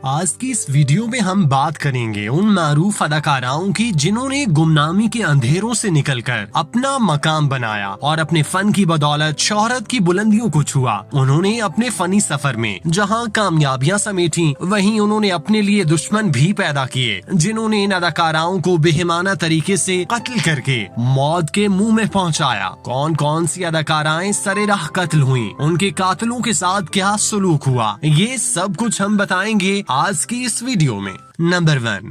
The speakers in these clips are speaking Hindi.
आज की इस वीडियो में हम बात करेंगे उन मारूफ अदाकाराओं की जिन्होंने गुमनामी के अंधेरों से निकलकर अपना मकाम बनाया और अपने फन की बदौलत शोहरत की बुलंदियों को छुआ। उन्होंने अपने फनी सफर में जहां कामयाबियां समेटी, वहीं उन्होंने अपने लिए दुश्मन भी पैदा किए, जिन्होंने इन अदाकाराओं को बेहिमाना तरीके से कत्ल करके मौत के मुंह में पहुंचाया। कौन कौन सी अदाकाराएं सरेराह कत्ल हुई, उनके कातिलों के साथ क्या सलूक हुआ, ये सब कुछ हम बताएंगे आज की इस वीडियो में। नंबर 1,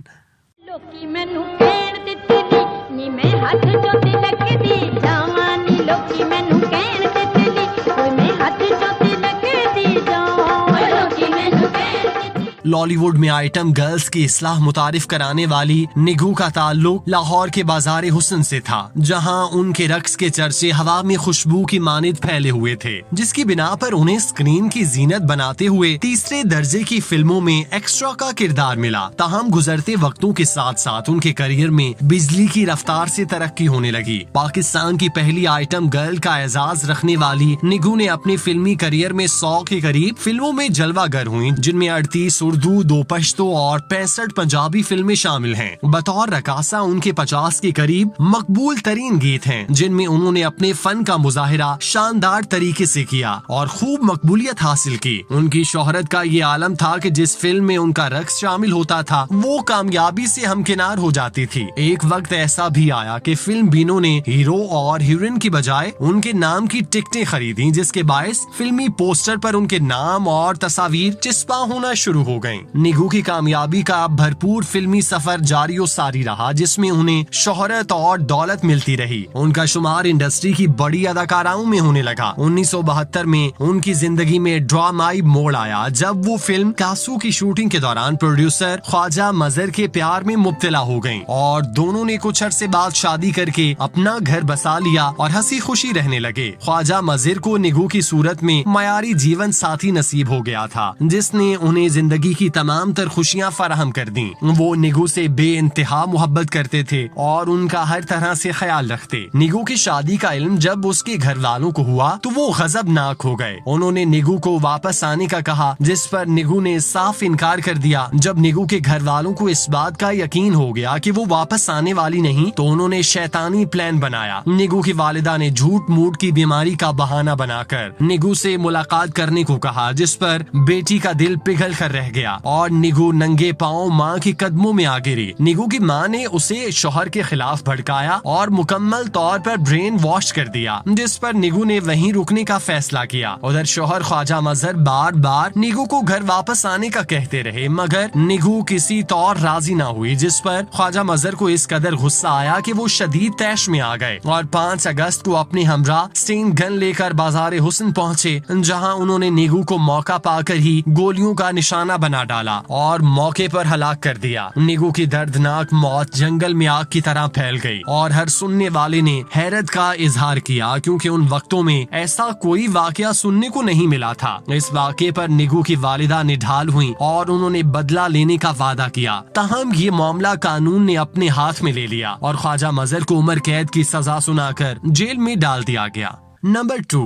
लोकी मैनू कहण दित्ती दी नी मैं हथ चो तिलक दी जावां नी लोकी मैनू कहण दित्ती दी ओए मैं हथ चो तिलक दी जावां ओए लोकी मैनू कहण दित्ती। लॉलीवुड में आइटम गर्ल्स की इस्लाह मुतारिफ कराने वाली निगू का ताल्लुक लाहौर के बाजार हुस्न से था, जहां उनके रक्स के चर्चे हवा में खुशबू की मानिद फैले हुए थे, जिसकी बिना पर उन्हें स्क्रीन की जीनत बनाते हुए तीसरे दर्जे की फिल्मों में एक्स्ट्रा का किरदार मिला। ताहम गुजरते वक्तों के साथ साथ उनके करियर में बिजली की रफ्तार से तरक्की होने लगी। पाकिस्तान की पहली आइटम गर्ल का एजाज रखने वाली निगू ने अपने फिल्मी करियर में 100 के करीब फिल्मों में जलवागर हुई, जिनमें 38 उर्दू, 2 पश्तो और 65 पंजाबी फिल्में शामिल हैं। बतौर रकासा उनके 50 के करीब मकबूल तरीन गीत हैं, जिनमें उन्होंने अपने फन का मुजाहिरा शानदार तरीके से किया और खूब मकबूलियत हासिल की। उनकी शोहरत का ये आलम था कि जिस फिल्म में उनका रक्स शामिल होता था वो कामयाबी से हमकिनार हो जाती थी। एक वक्त ऐसा भी आया कि फिल्म बीनों ने हीरो और हीरोइन की बजाय उनके नाम की टिकटें खरीदी, जिसके बायस फिल्मी पोस्टर पर उनके नाम और तस्वीर चिस्पा होना शुरू हो गयी। निगू की कामयाबी का भरपूर फिल्मी सफर जारी और सारी रहा, जिसमें उन्हें शोहरत और दौलत मिलती रही। उनका शुमार इंडस्ट्री की बड़ी अदाकाराओं में होने लगा। 1972 में उनकी जिंदगी में ड्रामाई मोड़ आया, जब वो फिल्म कासू की शूटिंग के दौरान प्रोड्यूसर ख्वाजा मजहर के प्यार में मुब्तला हो गयीं और दोनों ने कुछ अरसे बाद शादी करके अपना घर बसा लिया और हंसी खुशी रहने लगे। ख्वाजा मजहर को निगू की सूरत में मयारी जीवन साथी नसीब हो गया था, जिसने उन्हें जिंदगी की तमाम तर खुशियाँ फराहम कर दी। वो निगू से बेइंतहा मोहब्बत करते थे और उनका हर तरह से ख्याल रखते। निगू की शादी का इल्म जब उसके घर वालों को हुआ तो वो गजबनाक हो गए। उन्होंने निगू को वापस आने का कहा, जिस पर निगू ने साफ इनकार कर दिया। जब निगू के घर वालों को इस बात का यकीन हो गया कि वो वापस आने वाली नहीं, तो उन्होंने शैतानी प्लान बनाया। निगू की वालिदा ने झूठ मूठ की बीमारी का बहाना बनाकर निगू से मुलाकात करने को कहा, जिस पर बेटी का दिल पिघल कर रह गया और निगू नंगे पांव माँ के कदमों में आ गिरी। निगू की माँ ने उसे शौहर के खिलाफ भड़काया और मुकम्मल तौर पर ब्रेन वॉश कर दिया, जिस पर निगू ने वहीं रुकने का फैसला किया। उधर शौहर ख्वाजा मजहर बार बार निगू को घर वापस आने का कहते रहे, मगर निगू किसी तौर राजी ना हुई, जिस पर ख्वाजा मजहर को इस कदर गुस्सा आया कि वो शदीद तैश में आ गए और 5 अगस्त को अपने हमरा स्टेन गन लेकर बाजार हुस्न पहुँचे, जहाँ उन्होंने निगू को मौका पाकर ही गोलियों का निशाना बना डाला और मौके पर हलाक कर दिया। निगू की दर्दनाक मौत जंगल में आग की तरह फैल गई और हर सुनने वाले ने हैरत का इजहार किया, क्योंकि उन वक्तों में ऐसा कोई वाकया सुनने को नहीं मिला था। इस वाकये पर निगू की वालिदा निढाल हुई और उन्होंने बदला लेने का वादा किया। ताहम ये मामला कानून ने अपने हाथ में ले लिया और ख्वाजा मजहर को उम्र कैद की सजा सुनाकर जेल में डाल दिया गया। नंबर 2,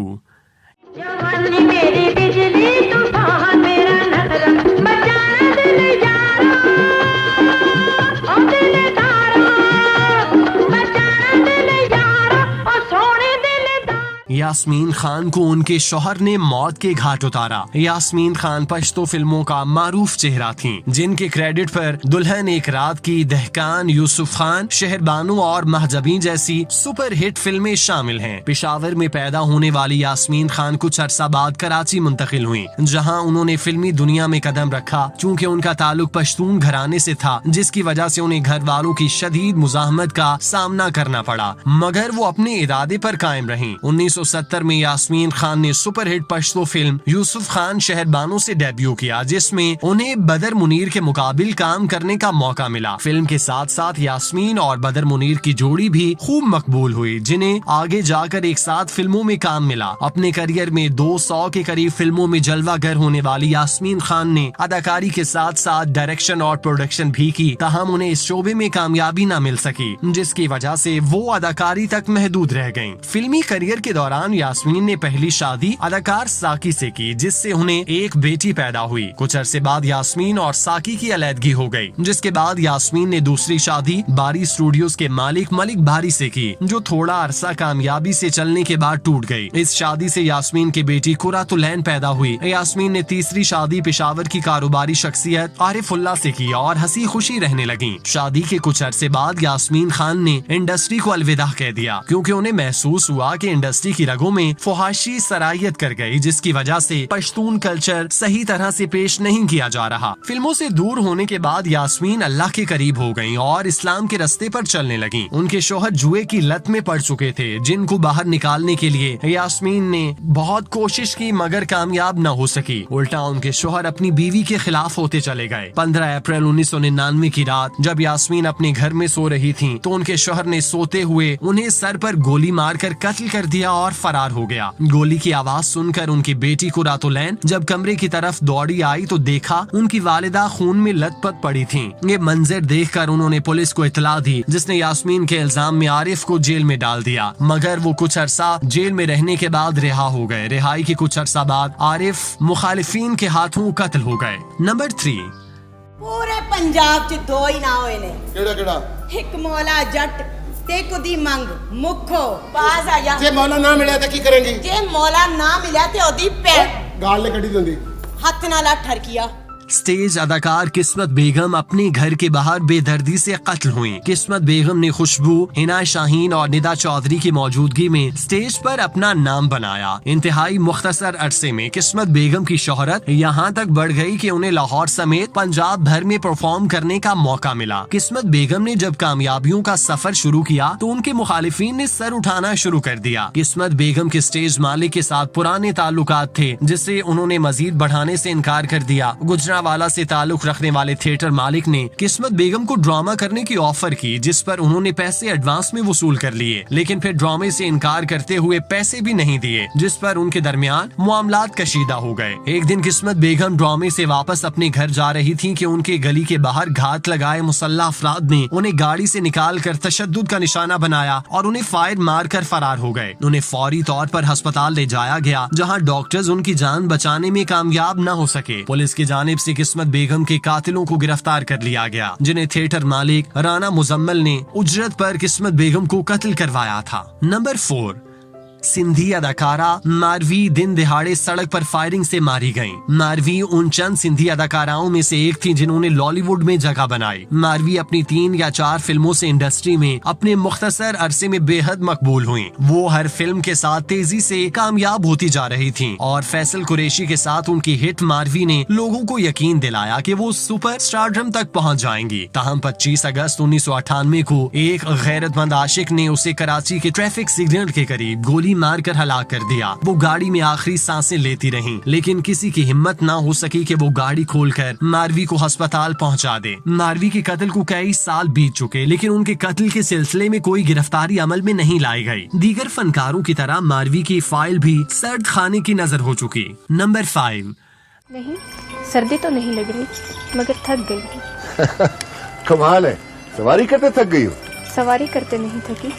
जवानी मेरी बिजली तूफान मेरा नरम बचाना दिल यारा ओ दिल तारा बचाना दिल यारा ओ सोने दिल तारा। यास्मीन खान को उनके शौहर ने मौत के घाट उतारा। यास्मीन खान पश्तो फिल्मों का मारूफ चेहरा थीं, जिनके क्रेडिट पर दुल्हन एक रात की, दहकान, यूसुफ खान, शहरबानू और महजबीन जैसी सुपर हिट फिल्में शामिल हैं। पेशावर में पैदा होने वाली यास्मीन खान कुछ अरसा बाद कराची मुंतकिल हुई, जहां उन्होंने फिल्मी दुनिया में कदम रखा। चूँकि उनका ताल्लुक पश्तून घराने से था, जिसकी वजह से उन्हें घर वालों की शदीद मुजाहमत का सामना करना पड़ा, मगर वो अपने इरादे पर कायम रहीं। 1970 में यास्मीन खान ने सुपरहिट पश्तो फिल्म यूसुफ खान शहरबानों से डेब्यू किया, जिसमें उन्हें बदर मुनीर के मुकाबिल काम करने का मौका मिला। फिल्म के साथ साथ यास्मीन और बदर मुनीर की जोड़ी भी खूब मकबूल हुई, जिन्हें आगे जाकर एक साथ फिल्मों में काम मिला। अपने करियर में 200 के करीब फिल्मों में जलवागर होने वाली यास्मीन खान ने अदाकारी के साथ साथ डायरेक्शन और प्रोडक्शन भी की, ताहम उन्हें इस शोबे में कामयाबी न मिल सकी, जिसकी वजह से वो अदाकारी तक महदूद रह गयीं। फिल्मी करियर के दौरान दौरान यास्मीन ने पहली शादी अदाकार साकी से की, जिससे उन्हें एक बेटी पैदा हुई। कुछ अरसे बाद यास्मीन और साकी की अलैदगी हो गई, जिसके बाद यास्मीन ने दूसरी शादी बारी स्टूडियोज के मालिक मलिक बारी से की, जो थोड़ा अरसा कामयाबी से चलने के बाद टूट गई। इस शादी से यास्मीन की बेटी कुरातुलैन पैदा हुई। यास्मीन ने तीसरी शादी पेशावर की कारोबारी शख्सियत आरिफुल्लाह से की और हंसी खुशी रहने लगी। शादी के कुछ अरसे बाद यास्मीन खान ने इंडस्ट्री को अलविदा कह दिया, क्योंकि उन्हें महसूस हुआ कि इंडस्ट्री की रगों में फुहाशी सरायत कर गई, जिसकी वजह से पश्तून कल्चर सही तरह से पेश नहीं किया जा रहा। फिल्मों से दूर होने के बाद यास्मीन अल्लाह के करीब हो गईं और इस्लाम के रास्ते पर चलने लगीं। उनके शौहर जुए की लत में पड़ चुके थे, जिनको बाहर निकालने के लिए यास्मीन ने बहुत कोशिश की मगर कामयाब न हो सकी। उल्टा उनके शौहर अपनी बीवी के खिलाफ होते चले गए। 15 अप्रैल 1999 की रात जब यास्मीन अपने घर में सो रही थीं, तो उनके शौहर ने सोते हुए उन्हें सर पर गोली मारकर कत्ल कर दिया और फरार हो गया। गोली की आवाज सुनकर उनकी बेटी कुरातुलैन जब कमरे की तरफ दौड़ी आई तो देखा उनकी वालिदा खून में लथपथ पड़ी थीं। ये मंजर देखकर उन्होंने पुलिस को इत्तला दी, जिसने यास्मीन के इल्जाम में आरिफ को जेल में डाल दिया, मगर वो कुछ अरसा जेल में रहने के बाद रिहा हो गए। रिहाई के कुछ अरसा बाद आरिफ मुखालिफिन के हाथों कत्ल हो गए। नंबर 3, पूरे पंजाब च दो ही ना होए ने। ਕਿਹੜਾ ਕਿਹੜਾ? एक मौला जट ते कुदी मंग मुखो पास आ जा। ਜੇ ਮੌਲਾ ਨਾ ਮਿਲਿਆ ਤਾਂ ਕੀ ਕਰਾਂਗੀ? जे मौला ना मिला ते ओदी पैर ਗਾਲ ਨੇ ਕੱਢੀ ਦਿੰਦੀ। हथ नाल ठरकिया। स्टेज अदाकार किस्मत बेगम अपने घर के बाहर बेदर्दी से कत्ल हुई। किस्मत बेगम ने खुशबू, हिना शाहीन और निदा चौधरी की मौजूदगी में स्टेज पर अपना नाम बनाया। इंतहाई मुख्तसर अरसे में किस्मत बेगम की शोहरत यहाँ तक बढ़ गई कि उन्हें लाहौर समेत पंजाब भर में परफॉर्म करने का मौका मिला। किस्मत बेगम ने जब कामयाबियों का सफर शुरू किया तो उनके मुखालिफिन ने सर उठाना शुरू कर दिया। किस्मत बेगम के स्टेज मालिक के साथ पुराने ताल्लुकात थे, जिससे उन्होंने मजीद बढ़ाने से इनकार कर दिया। गुजरावाला से ताल्लुक रखने वाले थिएटर मालिक ने किस्मत बेगम को ड्रामा करने की ऑफर की, जिस पर उन्होंने पैसे एडवांस में वसूल कर लिए, लेकिन फिर ड्रामे से इनकार करते हुए पैसे भी नहीं दिए, जिस पर उनके दरमियान मामलात कशीदा हो गए। एक दिन किस्मत बेगम ड्रामे से वापस अपने घर जा रही थीं कि उनके गली के बाहर घात लगाए मुसल्लह अफराद ने उन्हें गाड़ी से निकाल कर तशद्दुद का निशाना बनाया और उन्हें फायर मार कर फरार हो गए। उन्हें फौरी तौर पर अस्पताल ले जाया गया, जहाँ डॉक्टर्स उनकी जान बचाने में कामयाब न हो सके। पुलिस की जानिब से किस्मत बेगम के कातिलों को गिरफ्तार कर लिया गया, जिन्हें थिएटर मालिक राना मुजम्मल ने उजरत पर किस्मत बेगम को कत्ल करवाया था। नंबर 4, सिंधी अदाकारा मारवी दिन दिहाड़े सड़क पर फायरिंग से मारी गईं। मारवी उन चंद सिंधी अदाकाराओं में से एक थी जिन्होंने लॉलीवुड में जगह बनाई। मारवी अपनी 3 या 4 फिल्मों से इंडस्ट्री में अपने मुख्तसर अरसे में बेहद मकबूल हुई। वो हर फिल्म के साथ तेजी से कामयाब होती जा रही थी और फैसल कुरैशी के साथ उनकी हिट मारवी ने लोगों को यकीन दिलाया कि वो सुपर स्टारडम तक पहुँच जाएंगी। ताहम 25 अगस्त 1998 को एक गैरतमंद आशिक ने उसे कराची के ट्रैफिक सिग्नल के करीब गोली मारकर हलाक कर दिया। वो गाड़ी में आखिरी सांसें लेती रहीं, लेकिन किसी की हिम्मत ना हो सकी कि वो गाड़ी खोलकर मारवी को अस्पताल पहुंचा दे। मारवी के कत्ल को कई साल बीत चुके, लेकिन उनके कत्ल के सिलसिले में कोई गिरफ्तारी अमल में नहीं लाई गई। दीगर फनकारों की तरह मारवी की फाइल भी सर्द खाने की नजर हो चुकी। नंबर 5, नहीं, सर्दी तो नहीं लग रही, मगर थक गई हूँ। कमाल है, सवारी करते थक गई हो? सवारी करते नहीं थकी,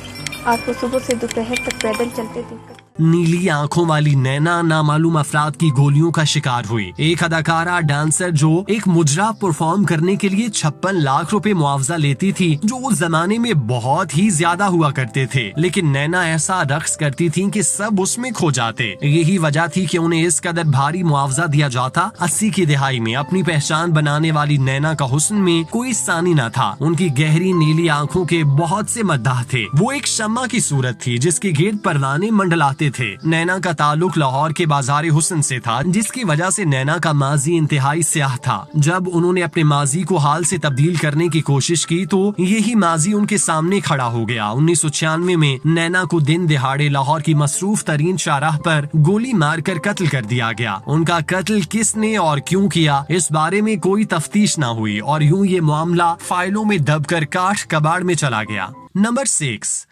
आपको सुबह से दोपहर तक पैदल चलते देखकर। नीली आंखों वाली नैना नामालूम अफराद की गोलियों का शिकार हुई। एक अदाकारा डांसर जो एक मुजरा परफॉर्म करने के लिए 56 लाख रुपए मुआवजा लेती थी, जो उस जमाने में बहुत ही ज्यादा हुआ करते थे, लेकिन नैना ऐसा रक्स करती थी कि सब उसमें खो जाते। यही वजह थी कि उन्हें इस कदर भारी मुआवजा दिया जाता। 80 की दिहाई में अपनी पहचान बनाने वाली नैना का हुस्न में कोई सानी न था। उनकी गहरी नीली आंखों के बहुत से मद्दाह थे। वो एक शम्मा की सूरत थी जिसके गिर्द परवाने मंडलाते थे। नैना का ताल्लुक लाहौर के बाजार हुस्न से था, जिसकी वजह से नैना का माजी इंतहाई स्याह था। जब उन्होंने अपने माजी को हाल से तब्दील करने की कोशिश की तो यही माजी उनके सामने खड़ा हो गया। 1996 में नैना को दिन दिहाड़े लाहौर की मसरूफ तरीन शाहराह पर गोली मारकर कत्ल कर दिया गया। उनका कत्ल किसने और क्यों किया, इस बारे में कोई तफ्तीश न हुई और यूं ये मामला फाइलों में दबकर काठ कबाड़ में चला गया। नंबर 6,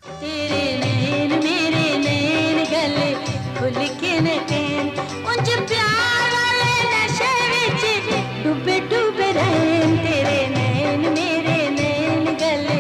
तेरे नैन मेरे नैन गले खुल के न कैन उंज प्यार वाले नशे विच डूबे डूबे रहन तेरे नैन मेरे नैन गले।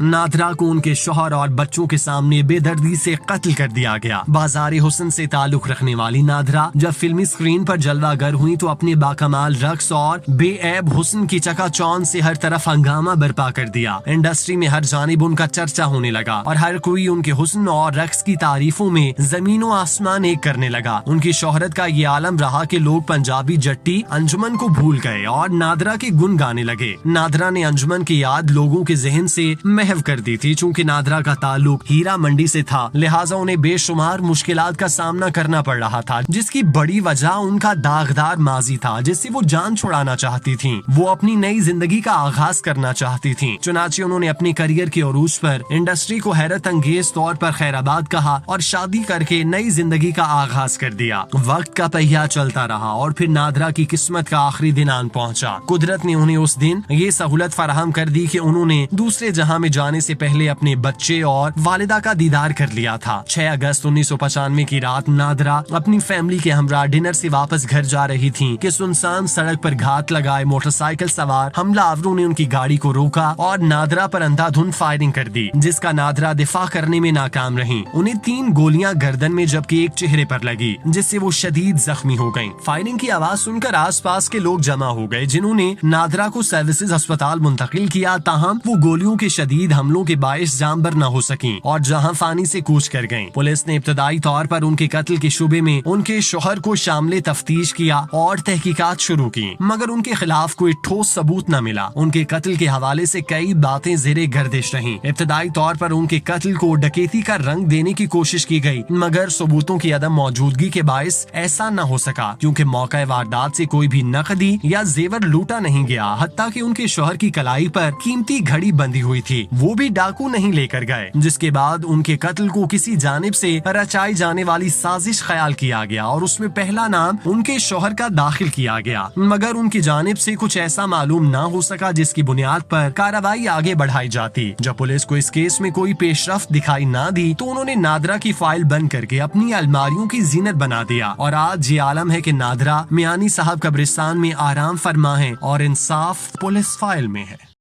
नादरा को उनके शौहर और बच्चों के सामने बेदर्दी से कत्ल कर दिया गया। बाजारे हुस्न से ताल्लुक रखने वाली नादरा जब फिल्मी स्क्रीन पर जलवागर हुई तो अपने बाकमाल रक्स और बेऐब हुस्न की चकाचौंध से हर तरफ हंगामा बर्पा कर दिया। इंडस्ट्री में हर जानिब उनका चर्चा होने लगा और हर कोई उनके हुस्न और रक्स की तारीफों में जमीनों आसमान एक करने लगा। उनकी शोहरत का ये आलम रहा कि लोग पंजाबी जट्टी अंजुमन को भूल गए और नादरा के गुन गाने लगे। नादरा ने अंजुमन की याद लोगों के जहन से महव कर दी थी। चूँकि नादरा का ताल्लुक हीरा मंडी से था, लिहाजा उन्हें बेशुमार मुश्किलात का सामना करना पड़ रहा था, जिसकी बड़ी वजह उनका दागदार माजी था जिससे वो जान छुड़ाना चाहती थी। वो अपनी नई जिंदगी का आगाज करना चाहती थी। चुनाचे उन्होंने अपने करियर के उरूज पर इंडस्ट्री को हैरत अंगेज तौर पर खैराबाद कहा और शादी करके नई जिंदगी का आगाज कर दिया। वक्त का पहिया चलता रहा और फिर नादरा की किस्मत का आखिरी दिन आन पहुंचा। कुदरत ने उन्हें उस दिन ये सहूलत फराहम कर दी कि उन्होंने दूसरे जहां में जाने से पहले अपने बच्चे और वालिदा का दीदार कर लिया था। 6 अगस्त 1995 की रात नादरा अपनी फैमिली के हमरा डिनर से वापस घर जा रही थी कि सुनसान सड़क पर घात लगाए मोटरसाइकिल सवार हमलावरों ने उनकी गाड़ी को रोका और नादरा पर अंधाधुंध फायरिंग कर दी, जिसका नादरा दिफा करने में नाकाम रही। उन्हें 3 गोलियां गर्दन में जबकि एक चेहरे पर लगी, जिससे वो शदीद जख्मी हो गयी। फायरिंग की आवाज सुनकर आसपास के लोग जमा हो गए, जिन्होंने नादरा को सर्विसेज अस्पताल मुंतकिल किया। ताहम वो गोलियों के शदीद हमलों के बाइस जानबर न हो सकी और जहां फानी से कूच कर गयी। पुलिस ने इब्तदाई तौर पर उनके कत्ल के शुबे में उनके शोहर को शामिल तफ्तीश किया और तहकीकात शुरू की, मगर उनके खिलाफ कोई ठोस सबूत न मिला। उनके कत्ल के हवाले से कई बातें ज़ेरे गर्दिश रहीं। इब्तदाई तौर पर उनके कत्ल को डकैती का रंग देने की कोशिश की गई, मगर सबूतों की अदम मौजूदगी के बायस ऐसा न हो सका, क्योंकि मौका वारदात से कोई भी नकदी या जेवर लूटा नहीं गया। हत्ता कि उनके शोहर की कलाई पर कीमती घड़ी बंधी हुई थी, वो भी डाकू नहीं लेकर गए। जिसके बाद उनके कत्ल को किसी जानिब से रचाई जाने वाली साजिश ख्याल किया गया और उसमें पहला नाम उनके शोहर का दाखिल किया गया, मगर उनकी जानिब से कुछ ऐसा मालूम न हो सका जिसकी बुनियाद पर कार्रवाई आगे बढ़ाई जाती। जब पुलिस को इस केस में कोई पेशरफ्त दिखाई न दी तो उन्होंने नादरा की फाइल बंद करके अपनी अलमारियों की जीनत बना दिया और आज ये आलम है कि नादरा मियानी साहब कब्रिस्तान में आराम फरमा है और इंसाफ पुलिस फाइल में है।